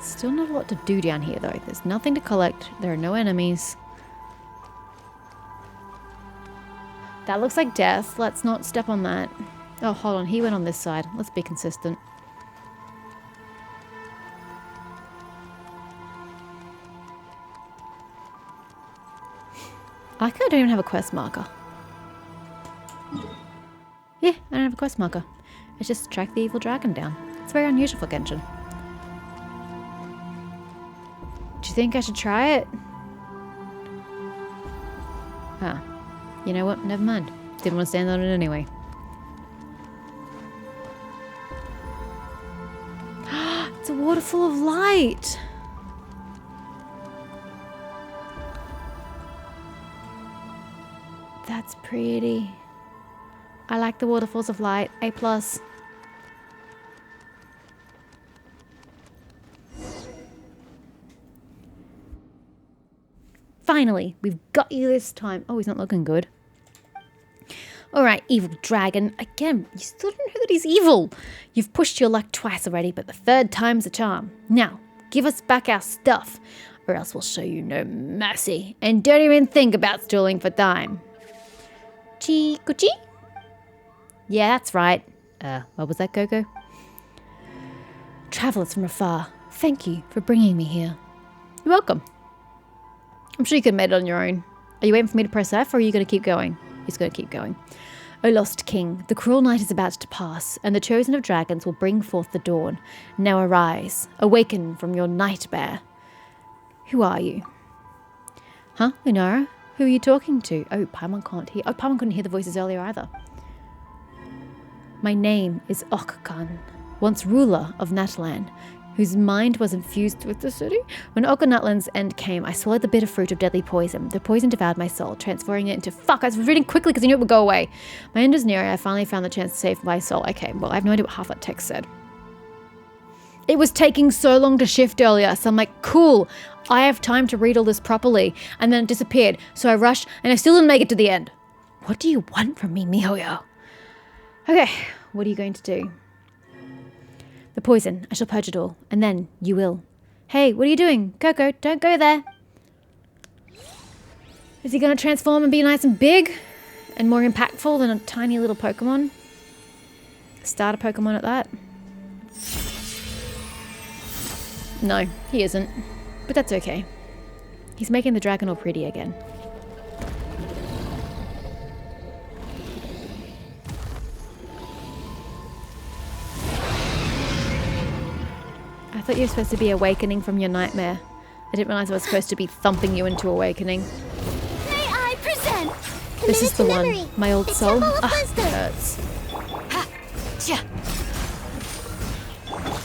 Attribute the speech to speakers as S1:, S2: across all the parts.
S1: Still not a lot to do down here, though. There's nothing to collect. There are no enemies. That looks like death. Let's not step on that. Oh, hold on. He went on this side. Let's be consistent. I like how I don't even have a quest marker. Yeah, I don't have a quest marker. It's just track the evil dragon down. It's very unusual for Genshin. Do you think I should try it? Ah. You know what? Never mind. Didn't want to stand on it anyway. It's a waterfall of light! That's pretty. I like the waterfalls of light. A+. Finally, we've got you this time. Oh, he's not looking good. Alright, evil dragon. Again, you still don't know that he's evil. You've pushed your luck twice already, but the third time's a charm. Now, give us back our stuff, or else we'll show you no mercy. And don't even think about stalling for time. Chi-kuchi? Yeah, that's right. What was that, Coco? Travelers from afar, thank you for bringing me here. You're welcome. I'm sure you could have made it on your own. Are you waiting for me to press F, or are you going to keep going? He's going to keep going. O lost king, the cruel night is about to pass, and the chosen of dragons will bring forth the dawn. Now arise, awaken from your nightmare. Who are you? Huh, Lunara? Who are you talking to? Oh, Paimon can't hear. Oh, Paimon couldn't hear the voices earlier either. My name is Okkan, once ruler of Natlan, whose mind was infused with the city. When Okkanatlan's end came, I swallowed the bitter fruit of deadly poison. The poison devoured my soul, transforming it into... Fuck, I was reading quickly because I knew it would go away. My end is near. I finally found the chance to save my soul. Okay, well, I have no idea what half that text said. It was taking so long to shift earlier, so I'm like, cool, I have time to read all this properly. And then it disappeared, so I rushed, and I still didn't make it to the end. What do you want from me, Mihoyo? Okay, what are you going to do? The poison, I shall purge it all, and then you will. Hey, what are you doing? Coco, don't go there. Is he going to transform and be nice and big? And more impactful than a tiny little Pokemon? Starter Pokemon at that? No, he isn't. But that's okay. He's making the dragon all pretty again. I thought you were supposed to be awakening from your nightmare. I didn't realize I was supposed to be thumping you into awakening.
S2: May I present?
S1: This is the
S2: memory.
S1: one. My old
S2: The
S1: soul.
S2: Temple of
S1: Ah, it
S2: Wisdom.
S1: hurts.
S2: Ha! Cha!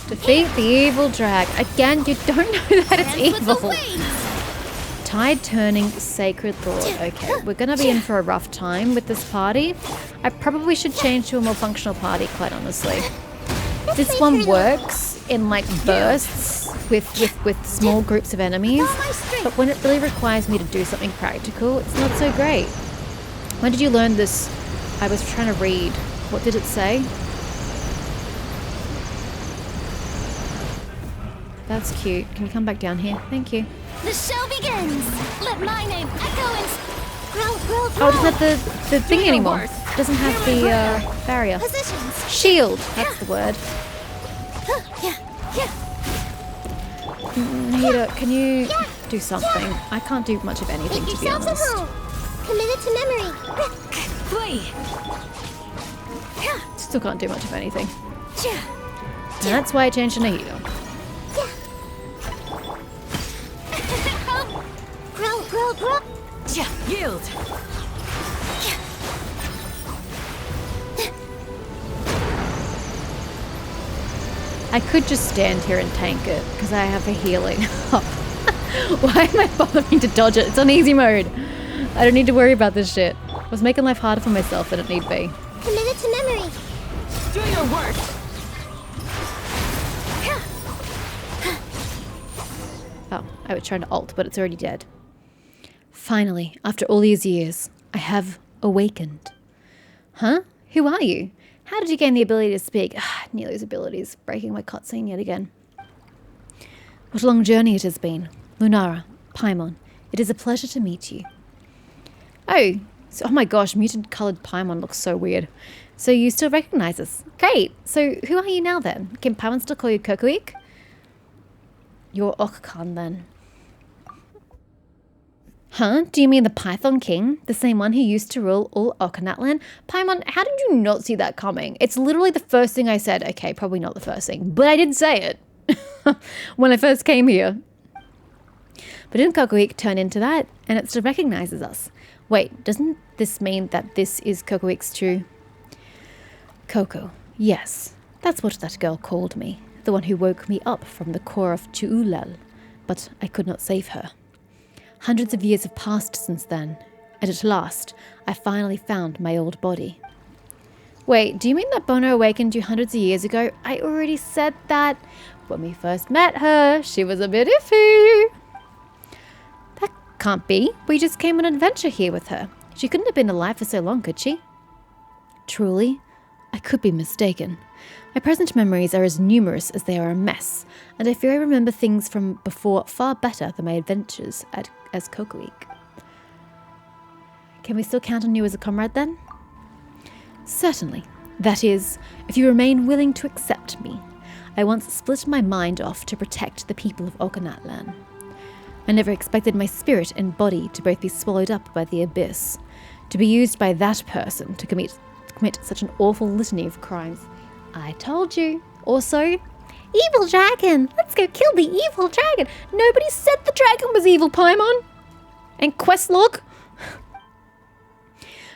S1: Defeat the evil drag. Again, you don't know that it's
S2: Dance with the
S1: evil.
S2: waves.
S1: Tide turning, sacred lord. Okay, we're gonna be in for a rough time with this party. I probably should change to a more functional party, quite honestly. This one works in like bursts with small groups of enemies, but when it really requires me to do something practical, it's not so great. When did you learn this? I was trying to read. What did it say? That's cute. Can you come back down here? Thank you.
S2: The show begins. Let my name echo and grow, grow, grow.
S1: Oh, it doesn't have the thing anymore. It doesn't have the barrier.
S2: Positions.
S1: Shield. That's the word.
S2: Yeah, yeah.
S1: Nita, can you do something? I can't do much of anything,
S2: Make
S1: to be
S2: yourselves at
S1: honest.
S2: home. Committed to memory. Flee.
S1: Still can't do much of anything.
S2: Yeah.
S1: And that's why I changed to Nahida.
S2: Grow, grow, grow.
S3: Yield.
S1: I could just stand here and tank it, because I have a healing up. Why am I bothering to dodge it? It's on easy mode. I don't need to worry about this shit. I was making life harder for myself than it need be.
S2: Committed to memory.
S3: Do your work.
S1: Oh, I was trying to ult, but it's already dead. Finally, after all these years, I have awakened. Huh? Who are you? How did you gain the ability to speak? Nearly's abilities, breaking my cutscene yet again. What a long journey it has been. Lunara, Paimon, it is a pleasure to meet you. Oh my gosh, mutant coloured Paimon looks so weird. So you still recognise us. Great. So who are you now then? Can Paimon still call you Kokoik? You're Okkan then. Huh? Do you mean the Python King? The same one who used to rule all Okkanatland? Paimon, how did you not see that coming? It's literally the first thing I said. Okay, probably not the first thing, but I did say it when I first came here. But didn't Kokoik turn into that? And it still recognizes us. Wait, doesn't this mean that this is Kokoik's true? Coco. Yes, that's what that girl called me. The one who woke me up from the core of Chuulel. But I could not save her. Hundreds of years have passed since then, and at last, I finally found my old body. Wait, do you mean that Bono awakened you hundreds of years ago? I already said that. When we first met her, she was a bit iffy. That can't be. We just came on an adventure here with her. She couldn't have been alive for so long, could she? Truly, I could be mistaken. My present memories are as numerous as they are a mess, and I fear I remember things from before far better than my adventures as Kokoik. Can we still count on you as a comrade then? Certainly. That is, if you remain willing to accept me. I once split my mind off to protect the people of Okkanatlan. I never expected my spirit and body to both be swallowed up by the abyss, to be used by that person to commit such an awful litany of crimes. I told you. Also, evil dragon! Let's go kill the evil dragon! Nobody said the dragon was evil, Paimon! And quest log?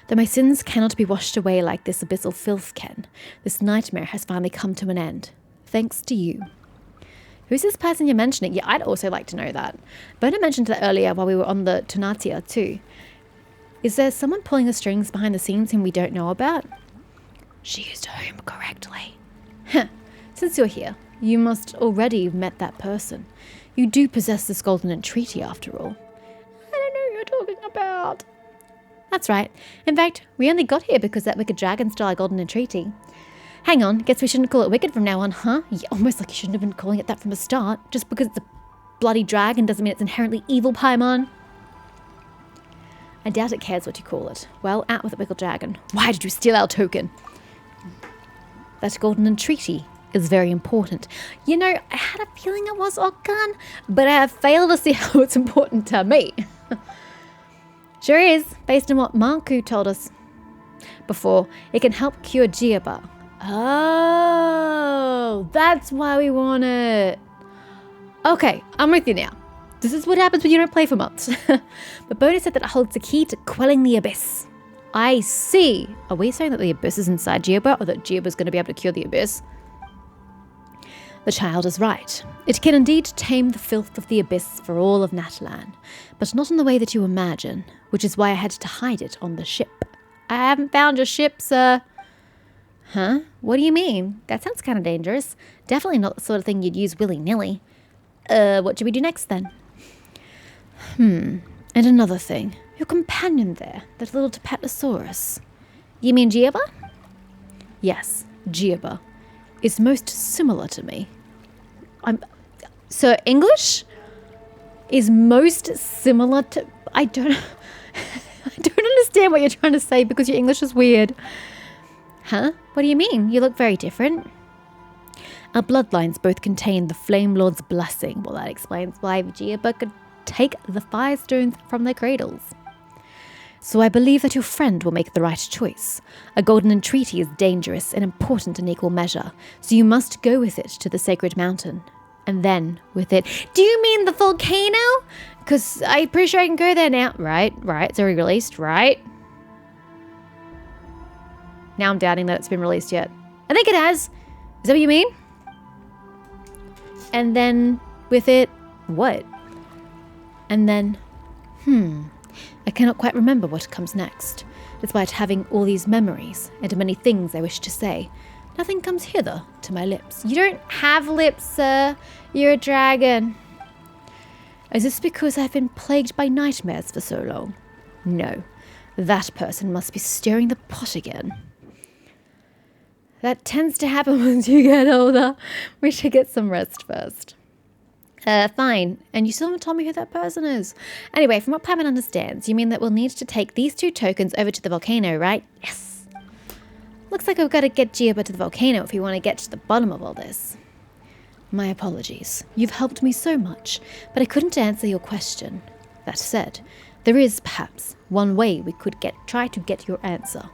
S1: Though my sins cannot be washed away like this abyssal filth can, this nightmare has finally come to an end. Thanks to you. Who's this person you're mentioning? Yeah, I'd also like to know that. Bona mentioned that earlier while we were on the Tunatia too. Is there someone pulling the strings behind the scenes whom we don't know about? She used home correctly. Huh. Since you're here, you must already have met that person. You do possess this golden entreaty after all. I don't know who you're talking about. That's right. In fact, we only got here because that wicked dragon stole our golden entreaty. Hang on, guess we shouldn't call it wicked from now on, huh? Yeah, almost like you shouldn't have been calling it that from the start. Just because it's a bloody dragon doesn't mean it's inherently evil, Paimon. I doubt it cares what you call it. Well, out with it, wicked dragon. Why did you steal our token? That golden entreaty is very important. You know, I had a feeling it was Okkan, but I have failed to see how it's important to me. Sure is, based on what Marku told us before. It can help cure Giaba. Oh, that's why we want it. Okay, I'm with you now. This is what happens when you don't play for months. But Bona said that it holds the key to quelling the abyss. I see. Are we saying that the abyss is inside Giaba, or that Giaba's going to be able to cure the abyss? The child is right. It can indeed tame the filth of the abyss for all of Natlan, but not in the way that you imagine, which is why I had to hide it on the ship. I haven't found your ship, sir. Huh? What do you mean? That sounds kind of dangerous. Definitely not the sort of thing you'd use willy-nilly. What should we do next then? And another thing. Your companion there, that little Tepatosaurus. You mean Giaba? Yes, Giaba. Is most similar to me. So English is most similar to... I don't understand what you're trying to say because your English is weird. Huh? What do you mean? You look very different. Our bloodlines both contain the Flame Lord's blessing. Well, that explains why Giaba could take the firestones from their cradles. So I believe that your friend will make the right choice. A golden entreaty is dangerous and important in equal measure, so you must go with it to the sacred mountain. And then, with it... Do you mean the volcano? Because I'm pretty sure I can go there now. Right, it's already released, right? Now I'm doubting that it's been released yet. I think it has. Is that what you mean? And then, with it... What? And then... I cannot quite remember what comes next. Despite having all these memories and many things I wish to say, nothing comes hither to my lips. You don't have lips, sir. You're a dragon. Is this because I've been plagued by nightmares for so long? No. That person must be stirring the pot again. That tends to happen once you get older. We should get some rest first. Fine. And you still haven't told me who that person is. Anyway, from what Paimon understands, you mean that we'll need to take these 2 tokens over to the volcano, right? Yes. Looks like we've got to get Giaba to the volcano if we want to get to the bottom of all this. My apologies. You've helped me so much, but I couldn't answer your question. That said, there is perhaps one way we could try to get your answer.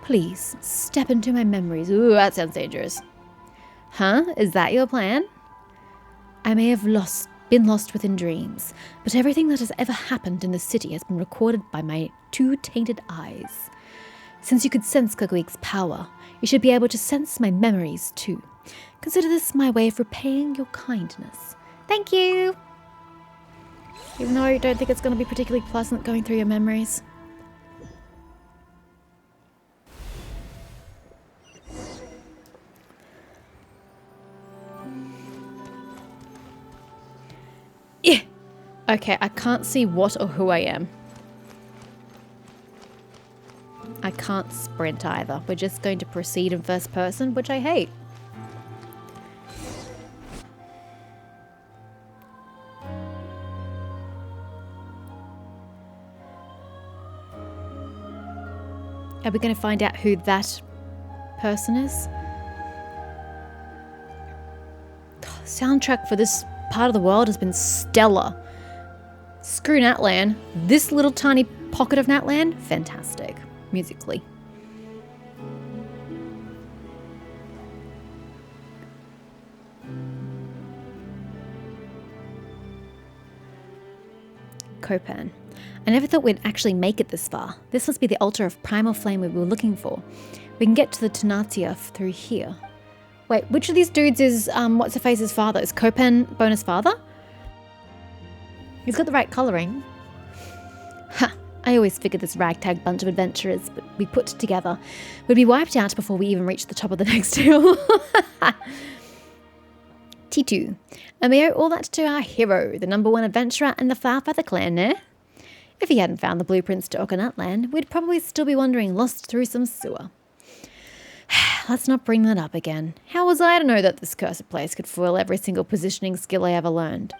S1: Please, step into my memories. Ooh, that sounds dangerous. Huh? Is that your plan? I may have been lost within dreams, but everything that has ever happened in the city has been recorded by my 2 tainted eyes. Since you could sense Kogweek's power, you should be able to sense my memories too. Consider this my way of repaying your kindness. Thank you! Even though I don't think it's going to be particularly pleasant going through your memories. Yeah. Okay, I can't see what or who I am. I can't sprint either. We're just going to proceed in first person, which I hate. Are we going to find out who that person is? Soundtrack for this part of the world has been stellar. Screw Natlan. This little tiny pocket of Natlan, fantastic. Musically. Copan. I never thought we'd actually make it this far. This must be the altar of primal flame we were looking for. We can get to the Tunatia through here. Wait, which of these dudes is what's-her-face's father? Is Copan Bona's father? He's got the right colouring. Ha! I always figured this ragtag bunch of adventurers we put together would be wiped out before we even reached the top of the next hill. T2. And we owe all that to our hero, the #1 adventurer and the Flowerfeather clan, eh? If he hadn't found the blueprints to Okanatland, we'd probably still be wandering lost through some sewer. Let's not bring that up again. How was I to know that this cursed place could foil every single positioning skill I ever learned?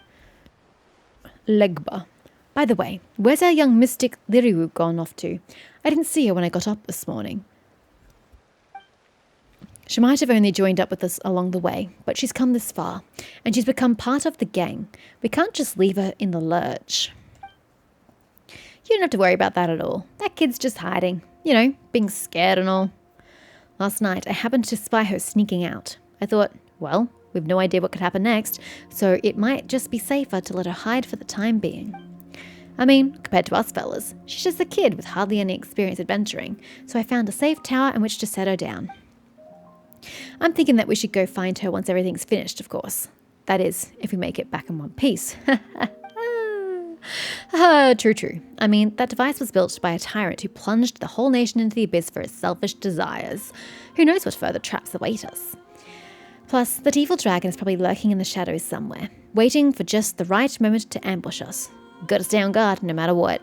S1: Legba. By the way, where's our young mystic Liriwu gone off to? I didn't see her when I got up this morning. She might have only joined up with us along the way, but she's come this far, and she's become part of the gang. We can't just leave her in the lurch. You don't have to worry about that at all. That kid's just hiding. You know, being scared and all. Last night, I happened to spy her sneaking out. I thought, well, we've no idea what could happen next, so it might just be safer to let her hide for the time being. I mean, compared to us fellas, she's just a kid with hardly any experience adventuring, so I found a safe tower in which to set her down. I'm thinking that we should go find her once everything's finished, of course. That is, if we make it back in one piece. True. I mean, that device was built by a tyrant who plunged the whole nation into the abyss for his selfish desires. Who knows what further traps await us? Plus, that evil dragon is probably lurking in the shadows somewhere, waiting for just the right moment to ambush us. Gotta stay on guard no matter what.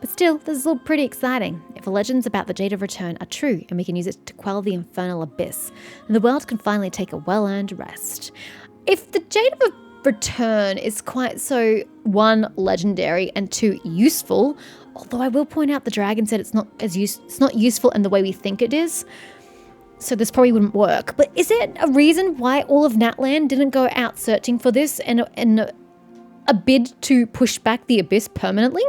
S1: But still, this is all pretty exciting. If the legends about the Jade of Return are true and we can use it to quell the infernal abyss, then the world can finally take a well-earned rest. If the Jade of Return is quite so, 1, legendary, and 2, useful, although I will point out the dragon said it's not useful in the way we think it is, so this probably wouldn't work. But is there a reason why all of Natlan didn't go out searching for this in a bid to push back the abyss permanently?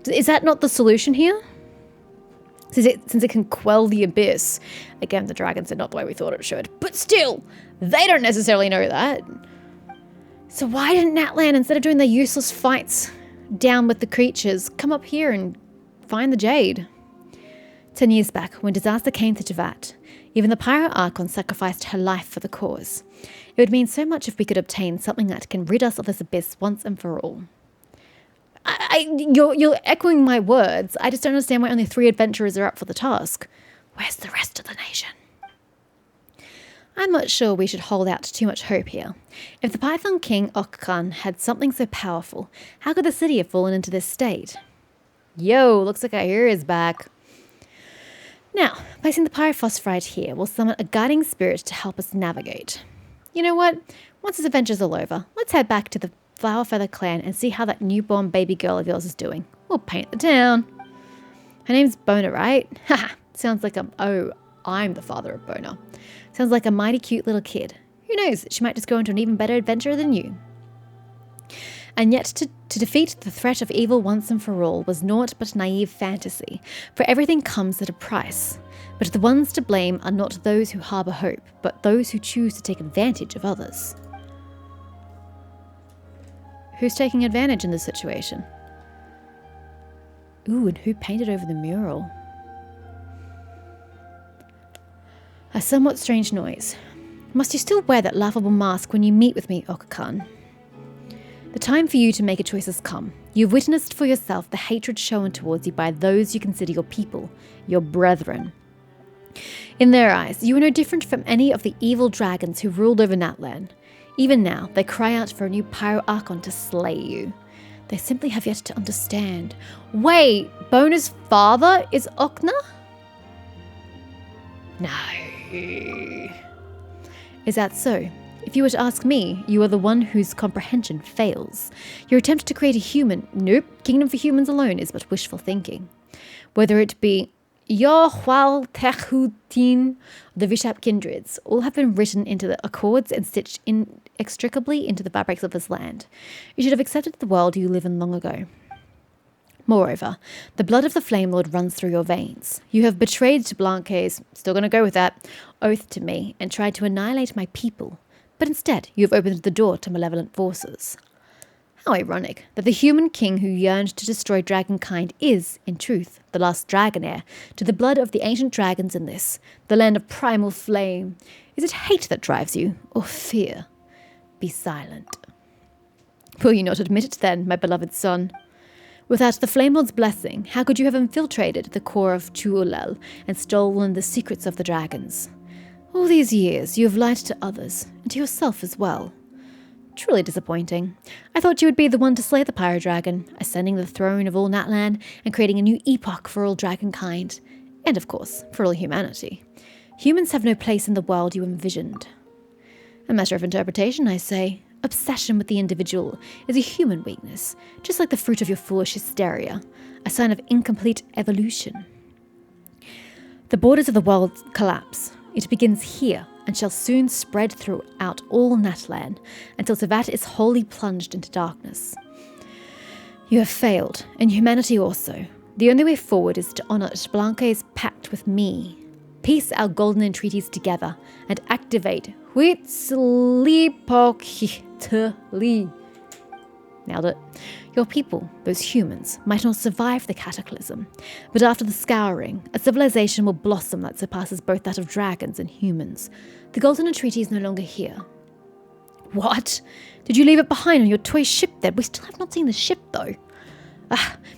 S1: Is that not the solution here? Since it can quell the abyss. Again, the dragon said not the way we thought it should. But still, they don't necessarily know that. So why didn't Natlan, instead of doing their useless fights down with the creatures, come up here and find the Jade? 10 years back, when disaster came to Tevat, even the Pyro Archon sacrificed her life for the cause. It would mean so much if we could obtain something that can rid us of this abyss once and for all. You're echoing my words. I just don't understand why only 3 adventurers are up for the task. Where's the rest of the nation? I'm not sure we should hold out too much hope here. If the Python King Okkan had something so powerful, how could the city have fallen into this state? Yo, looks like our hero is back. Now, placing the pyrophosphite here will summon a guiding spirit to help us navigate. You know what? Once this adventure's all over, let's head back to the Flower Feather clan and see how that newborn baby girl of yours is doing. We'll paint the town. Her name's Bona, right? Haha, sounds like I'm the father of Bona. Sounds like a mighty cute little kid. Who knows, she might just go into an even better adventure than you. And yet to defeat the threat of evil once and for all was naught but naive fantasy, for everything comes at a price. But the ones to blame are not those who harbour hope, but those who choose to take advantage of others. Who's taking advantage in this situation? Ooh, and who painted over the mural? A somewhat strange noise. Must you still wear that laughable mask when you meet with me, Okakan? The time for you to make a choice has come. You've witnessed for yourself the hatred shown towards you by those you consider your people, your brethren. In their eyes, you are no different from any of the evil dragons who ruled over Natlan. Even now, they cry out for a new Pyro Archon to slay you. They simply have yet to understand. Wait, Bona's father is Okna? No. Is that so? If you were to ask me, you are the one whose comprehension fails. Your attempt to create a human, nope, kingdom for humans alone is but wishful thinking. Whether it be Yohwal Tehutin, the Vishap kindreds, all have been written into the accords and stitched inextricably into the fabrics of this land. You should have accepted the world you live in long ago. Moreover, the blood of the Flame Lord runs through your veins. You have betrayed Blanque's, still going to go with that, oath to me and tried to annihilate my people. But instead, you have opened the door to malevolent forces. How ironic that the human king who yearned to destroy dragonkind is, in truth, the last dragon heir to the blood of the ancient dragons in this, the land of primal flame. Is it hate that drives you, or fear? Be silent. Will you not admit it then, my beloved son? Without the Flame Lord's blessing, how could you have infiltrated the core of Chuulel and stolen the secrets of the dragons? All these years you have lied to others, and to yourself as well. Truly disappointing. I thought you would be the one to slay the Pyro Dragon, ascending the throne of all Natlan and creating a new epoch for all dragonkind, and of course, for all humanity. Humans have no place in the world you envisioned. A matter of interpretation, I say. Obsession with the individual is a human weakness, just like the fruit of your foolish hysteria, a sign of incomplete evolution. The borders of the world collapse. It begins here and shall soon spread throughout all Natlan until Savat is wholly plunged into darkness. You have failed, and humanity also. The only way forward is to honour Blanque's pact with me, piece our golden entreaties together, and activate Huitzlipokhtli. Nailed it. Your people, those humans, might not survive the cataclysm, but after the scouring, a civilization will blossom that surpasses both that of dragons and humans. The golden entreaty is no longer here. What? Did you leave it behind on your toy ship then? We still have not seen the ship, though.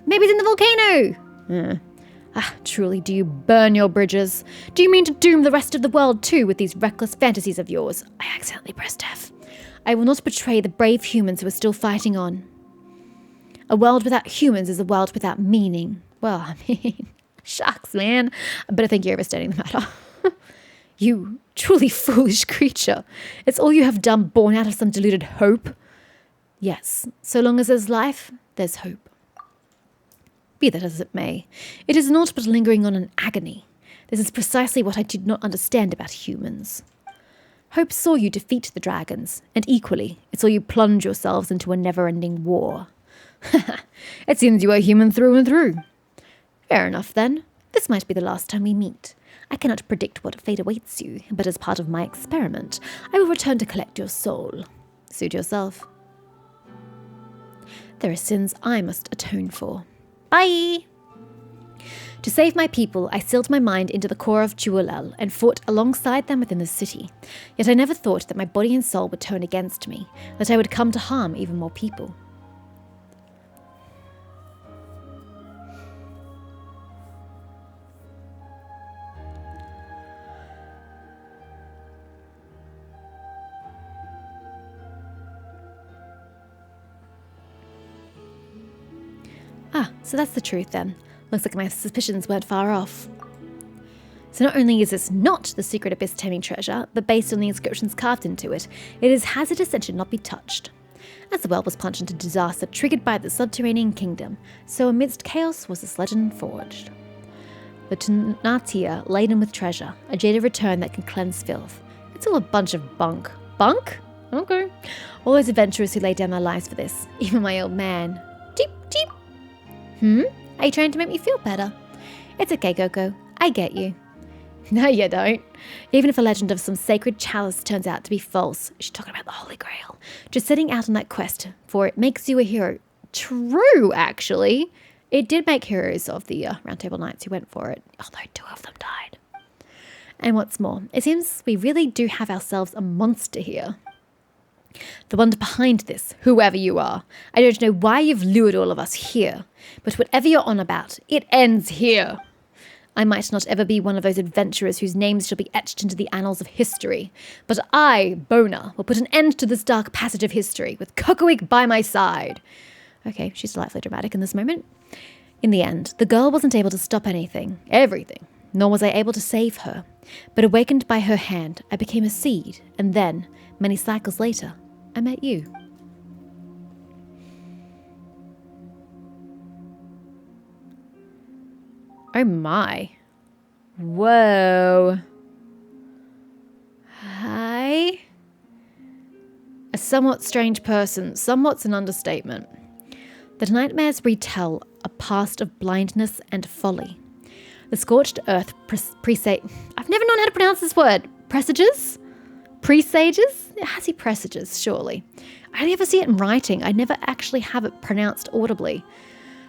S1: Maybe it's in the volcano. Truly, do you burn your bridges? Do you mean to doom the rest of the world too with these reckless fantasies of yours? I accidentally pressed F. I will not betray the brave humans who are still fighting on. A world without humans is a world without meaning. Well, I mean, shucks, man. I better think you're overstating the matter. You truly foolish creature. It's all you have done, born out of some deluded hope. Yes, so long as there's life, there's hope. Be that as it may, it is naught but lingering on an agony. This is precisely what I did not understand about humans. Hope saw you defeat the dragons, and equally, it saw you plunge yourselves into a never-ending war. It seems you are human through and through. Fair enough, then. This might be the last time we meet. I cannot predict what fate awaits you, but as part of my experiment, I will return to collect your soul. Suit yourself. There are sins I must atone for. Bye! To save my people, I sealed my mind into the core of Chuulel and fought alongside them within the city. Yet I never thought that my body and soul would turn against me, that I would come to harm even more people. So that's the truth then. Looks like my suspicions weren't far off. So not only is this not the secret abyss taming treasure, but based on the inscriptions carved into it, it is hazardous and should not be touched. As the world was plunged into disaster triggered by the subterranean kingdom, so amidst chaos was this legend forged. The Tunatia laden with treasure, a jaded return that can cleanse filth. It's all a bunch of bunk. Bunk? Okay. All those adventurers who laid down their lives for this. Even my old man. Jeep, jeep. Are you trying to make me feel better? It's okay, Coco. I get you. No, you don't. Even if a legend of some sacred chalice turns out to be false, she's talking about the Holy Grail. Just setting out on that quest for it makes you a hero. True, actually. It did make heroes of the Round Table Knights who went for it, although 2 of them died. And what's more, it seems we really do have ourselves a monster here. The one behind this, whoever you are. I don't know why you've lured all of us here, but whatever you're on about, it ends here. I might not ever be one of those adventurers whose names shall be etched into the annals of history, but I, Bona, will put an end to this dark passage of history with Cocoic by my side. Okay, she's delightfully dramatic in this moment. In the end, the girl wasn't able to stop everything, nor was I able to save her. But awakened by her hand, I became a seed, and then, many cycles later, I met you. Oh my. Whoa. Hi. A somewhat strange person. Somewhat's an understatement. The nightmares retell a past of blindness and folly. The scorched earth I've never known how to pronounce this word. Presages? Presages? It has presages, surely. I only ever see it in writing. I never actually have it pronounced audibly.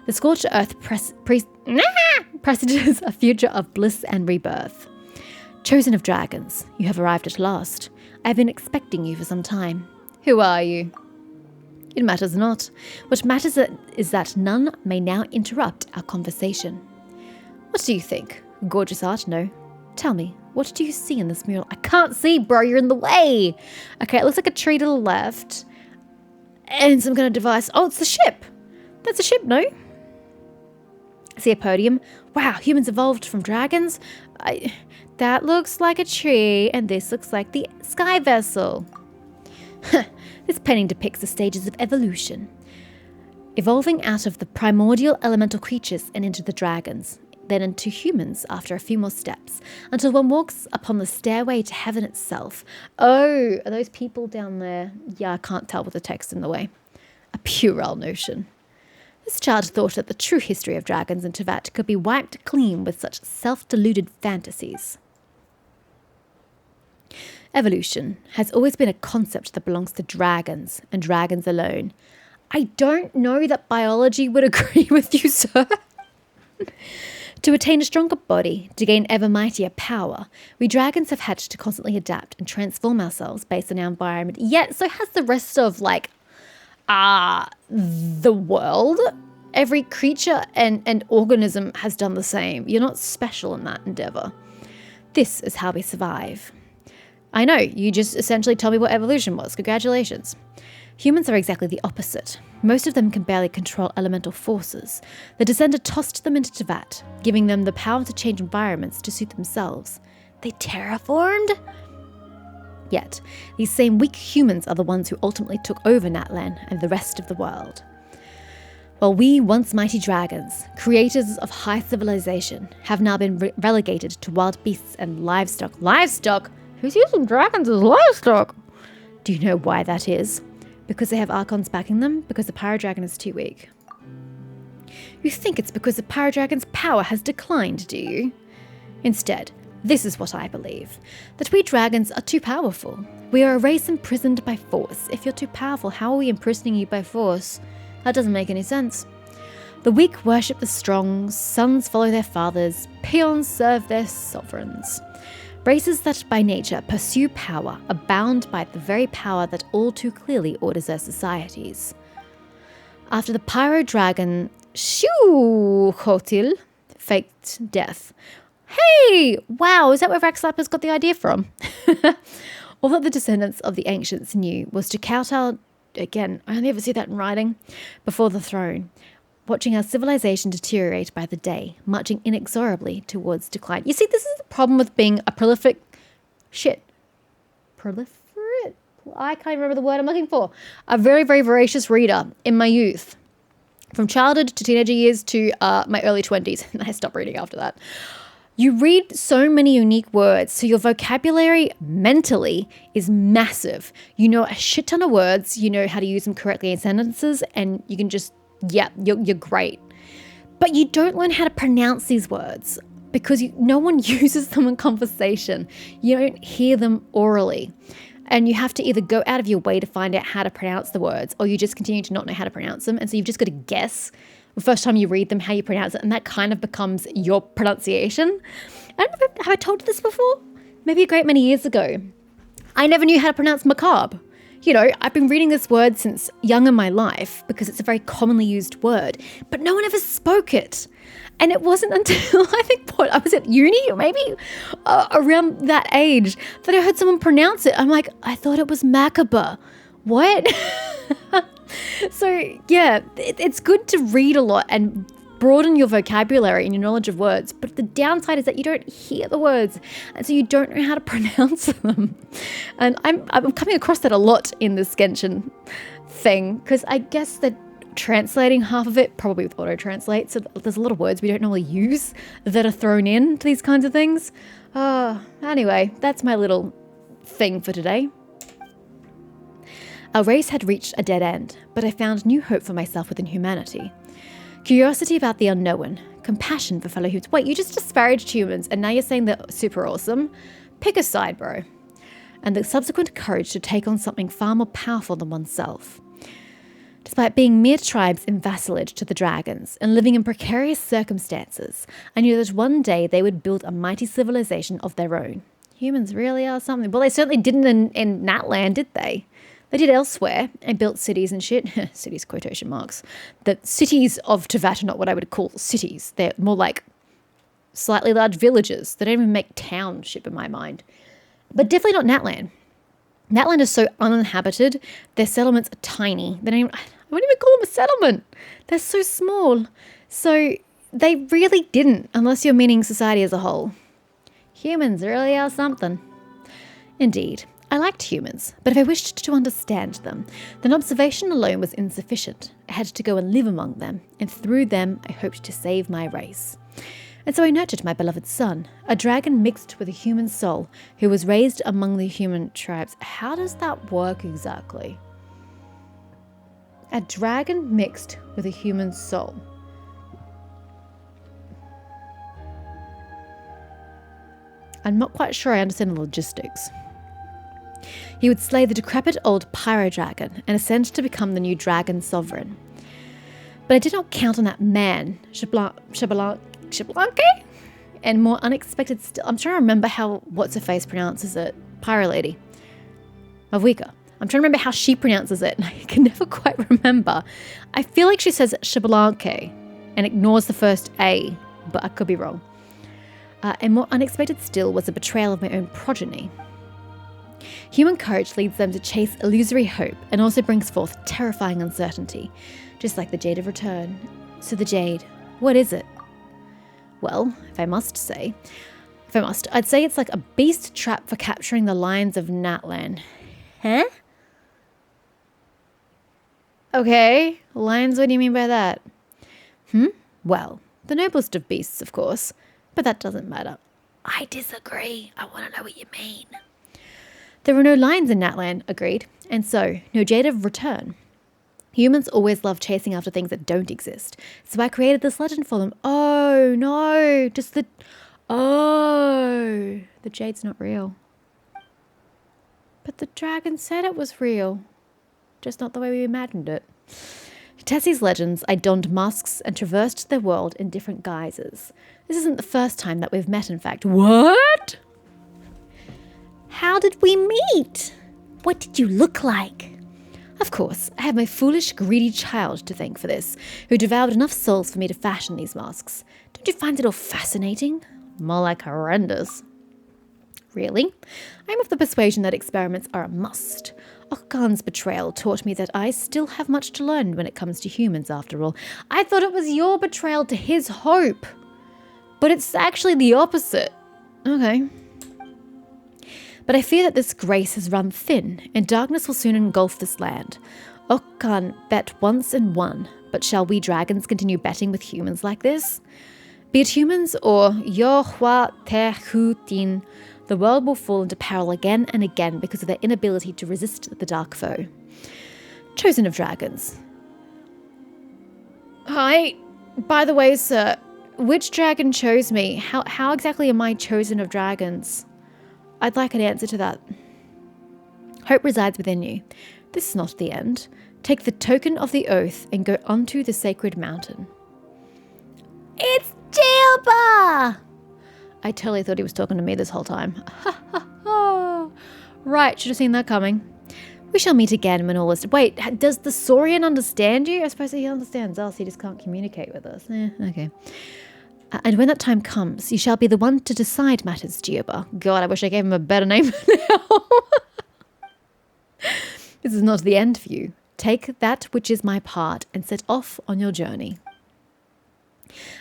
S1: The scorched earth presages a future of bliss and rebirth. Chosen of dragons, you have arrived at last. I have been expecting you for some time. Who are you? It matters not. What matters is that none may now interrupt our conversation. What do you think? Gorgeous art, no? Tell me, what do you see in this mural? I can't see, bro. You're in the way. Okay, it looks like a tree to the left. And some kind of device. Oh, it's the ship. That's a ship, no? I see a podium. Wow, humans evolved from dragons? That looks like a tree, and this looks like the sky vessel. This painting depicts the stages of evolution. Evolving out of the primordial elemental creatures and into the dragons, then into humans after a few more steps, until one walks upon the stairway to heaven itself. Oh, are those people down there? Yeah, I can't tell with the text in the way. A puerile notion. This child thought that the true history of dragons and Tevat could be wiped clean with such self-deluded fantasies. Evolution has always been a concept that belongs to dragons, and dragons alone. I don't know that biology would agree with you, sir. To attain a stronger body, to gain ever mightier power, we dragons have had to constantly adapt and transform ourselves based on our environment. Yet, so has the rest of, the world. Every creature and organism has done the same. You're not special in that endeavor. This is how we survive. I know, you just essentially told me what evolution was. Congratulations. Humans are exactly the opposite. Most of them can barely control elemental forces. The Descender tossed them into Tevat, giving them the power to change environments to suit themselves. They terraformed? Yet, these same weak humans are the ones who ultimately took over Natlan and the rest of the world. While we, once mighty dragons, creators of high civilization, have now been relegated to wild beasts and livestock. Livestock? Who's using dragons as livestock? Do you know why that is? Because they have archons backing them? Because the Pyro Dragon is too weak? You think it's because the Pyro Dragon's power has declined, do you? Instead, this is what I believe. That we dragons are too powerful. We are a race imprisoned by force. If you're too powerful, how are we imprisoning you by force? That doesn't make any sense. The weak worship the strong, sons follow their fathers, peons serve their sovereigns. Races that by nature pursue power are bound by the very power that all too clearly orders their societies. After the Pyro Dragon Hotil faked death. Hey! Wow, is that where Raxlappers got the idea from? All that the descendants of the ancients knew was to kowtow, again, I only ever see that in writing, before the throne. watching our civilization deteriorate by the day, marching inexorably towards decline. You see, this is the problem with being a proliferate. I can't remember the word I'm looking for. A very, very voracious reader in my youth. From childhood to teenager years to my early 20s. And I stopped reading after that. You read so many unique words, so your vocabulary mentally is massive. You know a shit ton of words, you know how to use them correctly in sentences, and you can just, you're great. But you don't learn how to pronounce these words because no one uses them in conversation. You don't hear them orally. And you have to either go out of your way to find out how to pronounce the words, or you just continue to not know how to pronounce them. And so you've just got to guess the first time you read them how you pronounce it. And that kind of becomes your pronunciation. I don't know, have I told you this before? Maybe a great many years ago. I never knew how to pronounce macabre. You know, I've been reading this word since young in my life because it's a very commonly used word, but no one ever spoke it. And it wasn't until I was at uni or maybe around that age that I heard someone pronounce it. I'm like, I thought it was macabre. What? So yeah, it's good to read a lot and broaden your vocabulary and your knowledge of words. But the downside is that you don't hear the words, and so you don't know how to pronounce them. And I'm coming across that a lot in this Genshin thing because I guess that translating half of it probably with auto-translate, so there's a lot of words we don't normally use that are thrown in to these kinds of things. Anyway, that's my little thing for today. Our race had reached a dead end, but I found new hope for myself within humanity. Curiosity about the unknown, compassion for fellow humans. Wait, you just disparaged humans and now you're saying they're super awesome? Pick a side, bro. And the subsequent courage to take on something far more powerful than oneself. Despite being mere tribes in vassalage to the dragons and living in precarious circumstances, I knew that one day they would build a mighty civilization of their own. Humans really are something. Well, they certainly didn't in Natland, did they? They did elsewhere and built cities and shit. Cities, quotation marks. The cities of Teyvat are not what I would call cities. They're more like slightly large villages. They don't even make township in my mind. But definitely not Natland. Natland is so uninhabited. Their settlements are tiny. I wouldn't even call them a settlement. They're so small. So they really didn't, unless you're meaning society as a whole. Humans really are something. Indeed, I liked humans, but if I wished to understand them, then observation alone was insufficient. I had to go and live among them, and through them I hoped to save my race. And so I nurtured my beloved son, a dragon mixed with a human soul, who was raised among the human tribes. How does that work exactly? A dragon mixed with a human soul. I'm not quite sure I understand the logistics. He would slay the decrepit old pyro dragon and ascend to become the new dragon sovereign. But I did not count on that man, Xbalanque? And more unexpected still. I'm trying to remember how What's-Her-Face pronounces it. Pyro Lady. Mavwika. I'm trying to remember how she pronounces it, and I can never quite remember. I feel like she says Xbalanque and ignores the first A, but I could be wrong. And more unexpected still was the betrayal of my own progeny. Human courage leads them to chase illusory hope and also brings forth terrifying uncertainty, just like the Jade of Return. So the Jade, what is it? Well, I'd say it's like a beast trap for capturing the lions of Natland. Huh? Okay, lions, what do you mean by that? Well, the noblest of beasts, of course, but that doesn't matter. I disagree. I want to know what you mean. There were no lions in Natland, agreed, and so no Jade of Return. Humans always love chasing after things that don't exist, so I created this legend for them. Oh, no, the Jade's not real. But the dragon said it was real, just not the way we imagined it. To test these legends, I donned masks and traversed their world in different guises. This isn't the first time that we've met, in fact. What? How did we meet? What did you look like? Of course, I have my foolish, greedy child to thank for this, who devoured enough souls for me to fashion these masks. Don't you find it all fascinating? More like horrendous. Really? I'm of the persuasion that experiments are a must. Okan's betrayal taught me that I still have much to learn when it comes to humans, after all. I thought it was your betrayal to his hope. But it's actually the opposite. Okay. But I fear that this grace has run thin, and darkness will soon engulf this land. Okan bet once and won, but shall we dragons continue betting with humans like this? Be it humans or Yohwa Tehutin, the world will fall into peril again and again because of their inability to resist the dark foe. Chosen of dragons. Hi. By the way, sir, which dragon chose me? How exactly am I chosen of dragons? I'd like an answer to that. Hope resides within you. This is not the end. Take the token of the oath and go unto the sacred mountain. It's Gilba! I totally thought he was talking to me this whole time. Right, should have seen that coming. We shall meet again when all is... Wait, does the Saurian understand you? I suppose he understands us, he just can't communicate with us. Okay. And when that time comes, you shall be the one to decide matters, Gioba. God, I wish I gave him a better name now. This is not the end for you. Take that which is my part and set off on your journey.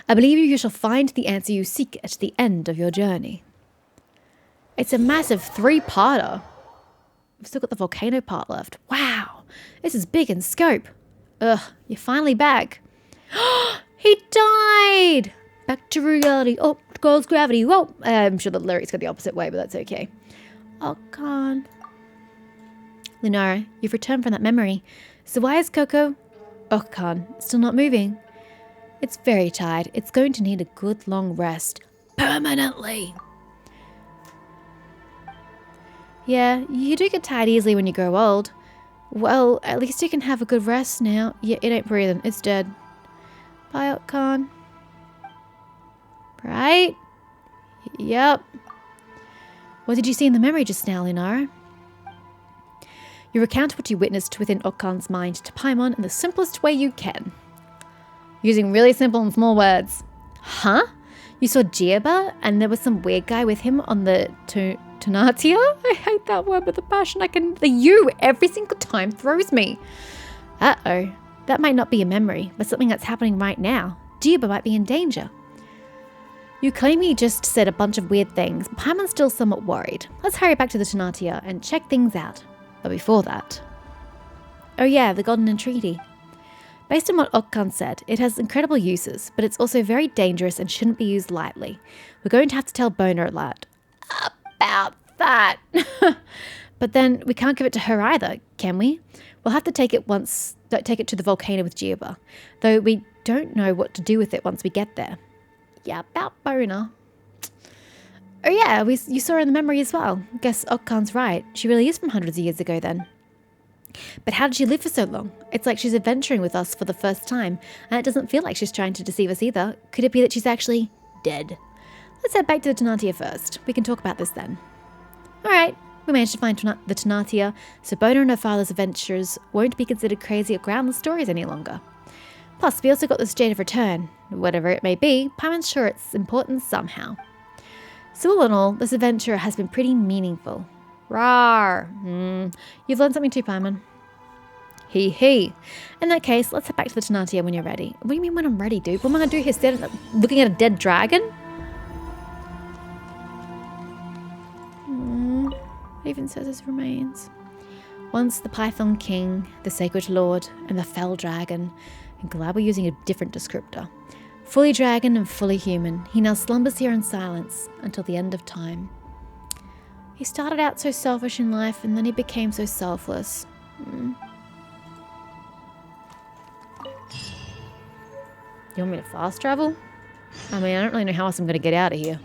S1: I believe you shall find the answer you seek at the end of your journey. It's a massive 3-parter. We've still got the volcano part left. Wow, this is big in scope. Ugh, you're finally back. He died! Back to reality. Oh, girls' gravity. Whoa. I'm sure the lyrics go the opposite way, but that's okay. Oh, God. Lunara, you've returned from that memory. So why is Coco... Oh, God, still not moving? It's very tired. It's going to need a good long rest. Permanently. Yeah, you do get tired easily when you grow old. Well, at least you can have a good rest now. Yeah, it ain't breathing. It's dead. Bye, Khan. Right? Yep. What did you see in the memory just now, Lunara? You recount what you witnessed within Okan's mind to Paimon in the simplest way you can. Using really simple and small words. Huh? You saw Gioba and there was some weird guy with him on the Tonatia? I hate that word with a passion. The you every single time throws me. Uh-oh. That might not be a memory, but something that's happening right now. Gioba might be in danger. You claim you just said a bunch of weird things. Paimon's still somewhat worried. Let's hurry back to the Tonatia and check things out. But before that... Oh yeah, the Golden Entreaty. Based on what Okan said, it has incredible uses, but it's also very dangerous and shouldn't be used lightly. We're going to have to tell Boner a lot about that. But then we can't give it to her either, can we? We'll have to take it to the volcano with Gioba, though we don't know what to do with it once we get there. Yeah, about Boner. Oh yeah, you saw her in the memory as well. Guess Okan's right. She really is from hundreds of years ago then. But how did she live for so long? It's like she's adventuring with us for the first time, and it doesn't feel like she's trying to deceive us either. Could it be that she's actually dead? Let's head back to the Tonatia first. We can talk about this then. Alright, we managed to find the Tonatia, so Boner and her father's adventures won't be considered crazy or groundless stories any longer. Plus, we also got this Jade of Return. Whatever it may be, Paimon's sure it's important somehow. So all in all, this adventure has been pretty meaningful. Rawr. You've learned something too, Paimon. Hee. In that case, let's head back to the Tonatia when you're ready. What do you mean when I'm ready, dude? What am I going to do here? Stand looking at a dead dragon? It even says his remains. Once the Python King, the Sacred Lord, and the Fell Dragon. I'm glad we're using a different descriptor. Fully dragon and fully human, he now slumbers here in silence until the end of time. He started out so selfish in life and then he became so selfless. You want me to fast travel? I mean, I don't really know how else I'm going to get out of here.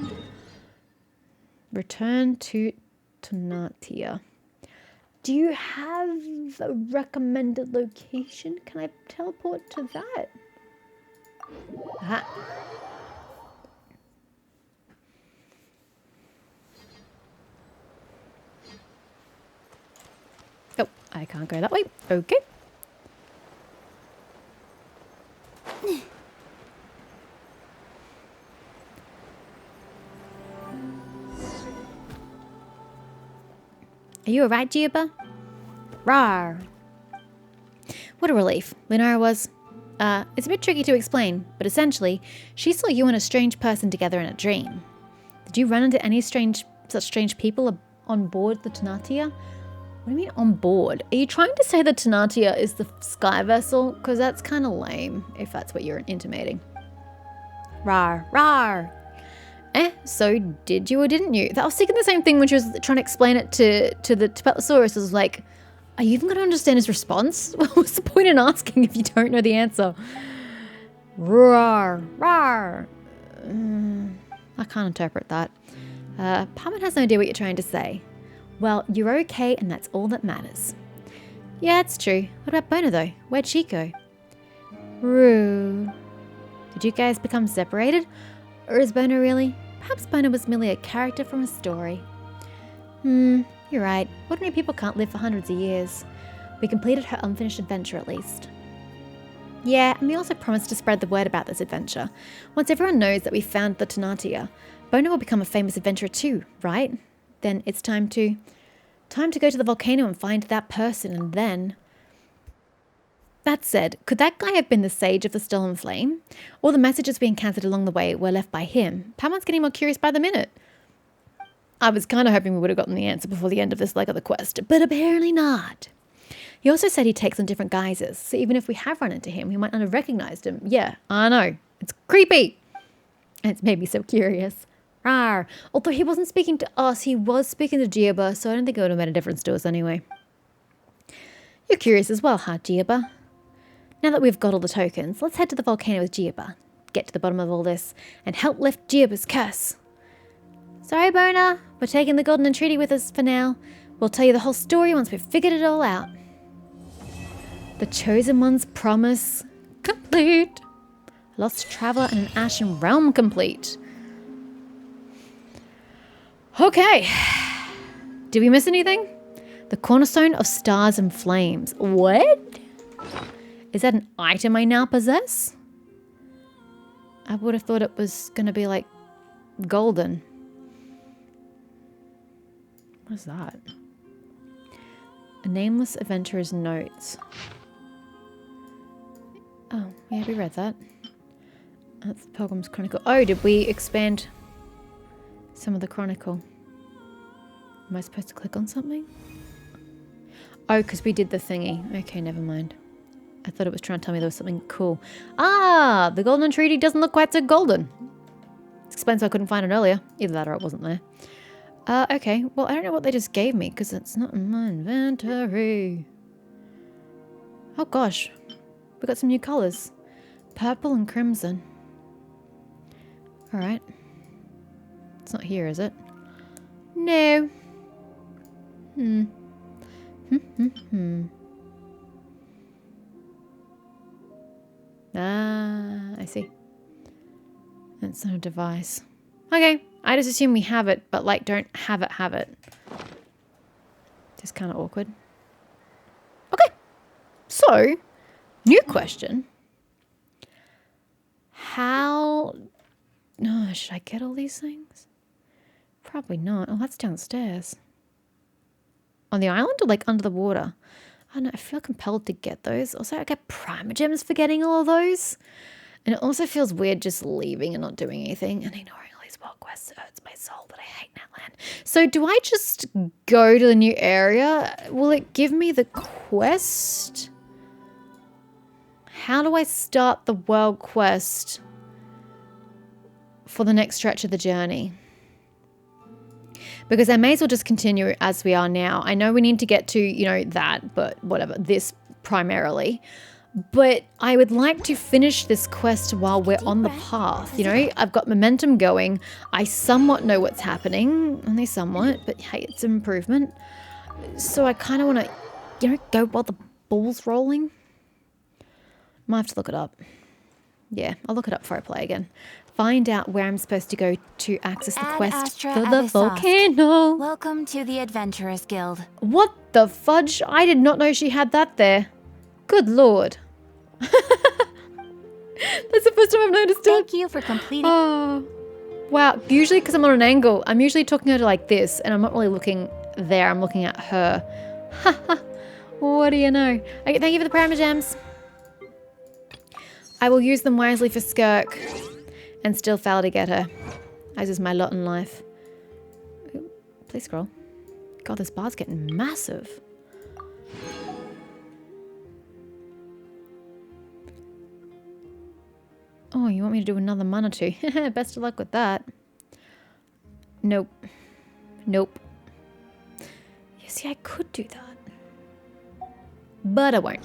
S1: Return to Tonatia. Do you have a recommended location? Can I teleport to that? Aha. Oh, I can't go that way. Okay. Are you alright, Gioba? rawr. What a relief. Lunara was. It's a bit tricky to explain, but essentially, she saw you and a strange person together in a dream. Did you run into any such strange people on board the Tenatia? What do you mean on board? Are you trying to say that Tenatia is the sky vessel? Because that's kind of lame, if that's what you're intimating. Rawr, rawr. So did you or didn't you? I was thinking the same thing when she was trying to explain it to the Tipetlosaurus. It was like, are you even going to understand his response? What's the point in asking if you don't know the answer? Rawr, rawr. I can't interpret that. Paimon has no idea what you're trying to say. Well, you're okay, and that's all that matters. Yeah, it's true. What about Bona, though? Where'd she go? Rue. Did you guys become separated? Or is Bona really? Perhaps Bona was merely a character from a story. You're right. Ordinary people can't live for hundreds of years. We completed her unfinished adventure at least. Yeah, and we also promised to spread the word about this adventure. Once everyone knows that we found the Tenatia, Bona will become a famous adventurer too, right? Then it's time to go to the volcano and find that person, and then... That said, could that guy have been the Sage of the Stolen Flame? All the messages we encountered along the way were left by him. Paimon's getting more curious by the minute. I was kind of hoping we would have gotten the answer before the end of this leg of the quest, but apparently not. He also said he takes on different guises, so even if we have run into him, we might not have recognized him. Yeah, I know. It's creepy. And it's made me so curious. Rawr. Although he wasn't speaking to us, he was speaking to Giaba, so I don't think it would have made a difference to us anyway. You're curious as well, huh, Giaba? Now that we've got all the tokens, let's head to the volcano with Giaba, get to the bottom of all this, and help lift Giaba's curse. Sorry, Bona, we're taking the Golden Entreaty with us for now. We'll tell you the whole story once we've figured it all out. The Chosen One's promise complete. Lost Traveler and an Ashen Realm complete. Okay. Did we miss anything? The Cornerstone of Stars and Flames. What? Is that an item I now possess? I would have thought it was going to be like golden. What is that? A nameless adventurer's notes. Oh, yeah, we read that. That's the Pilgrim's Chronicle. Oh, did we expand some of the Chronicle? Am I supposed to click on something? Oh, because we did the thingy. Okay, never mind. I thought it was trying to tell me there was something cool. Ah, the Golden Treaty doesn't look quite so golden. It explains why I couldn't find it earlier. Either that or it wasn't there. Okay. Well, I don't know what they just gave me because it's not in my inventory. Oh, gosh. We got some new colors. Purple and crimson. All right. It's not here, is it? No. Ah, I see. That's not a device. Okay, I just assume we have it, but like don't have it. Just kind of awkward. Okay, so, new question. How... Oh, should I get all these things? Probably not. Oh, that's downstairs. On the island or like under the water? I don't know, I feel compelled to get those. Also, I get primogems for getting all of those. And it also feels weird just leaving and not doing anything and ignoring all these world quests. It hurts my soul, but I hate Natlan. So do I just go to the new area? Will it give me the quest? How do I start the world quest for the next stretch of the journey? Because I may as well just continue as we are now. I know we need to get to, you know, that, but whatever, this primarily. But I would like to finish this quest while we're on the path, you know? I've got momentum going. I somewhat know what's happening. Only somewhat, but hey, it's an improvement. So I kind of want to, you know, go while the ball's rolling. Might have to look it up. Yeah, I'll look it up before I play again. Find out where I'm supposed to go to access the quest for the volcano.
S2: Welcome to the Adventurers Guild.
S1: What the fudge? I did not know she had that there. Good lord. That's the first time I've noticed it.
S2: Thank you for completing.
S1: Oh, wow. Usually because I'm on an angle, I'm usually talking to her like this, and I'm not really looking there. I'm looking at her. What do you know? Okay, thank you for the Prima Gems. I will use them wisely for Skirk and still fail to get her, as is my lot in life. Ooh, please scroll. God, this bar's getting massive. Oh, you want me to do another mana too? Best of luck with that. Nope. Nope. You see, I could do that. But I won't.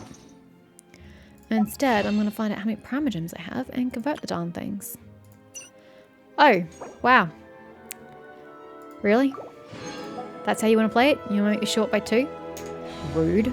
S1: Instead, I'm going to find out how many Primogems I have and convert the darn things. Oh, wow. Really? That's how you want to play it? You want to make it short by 2? Rude.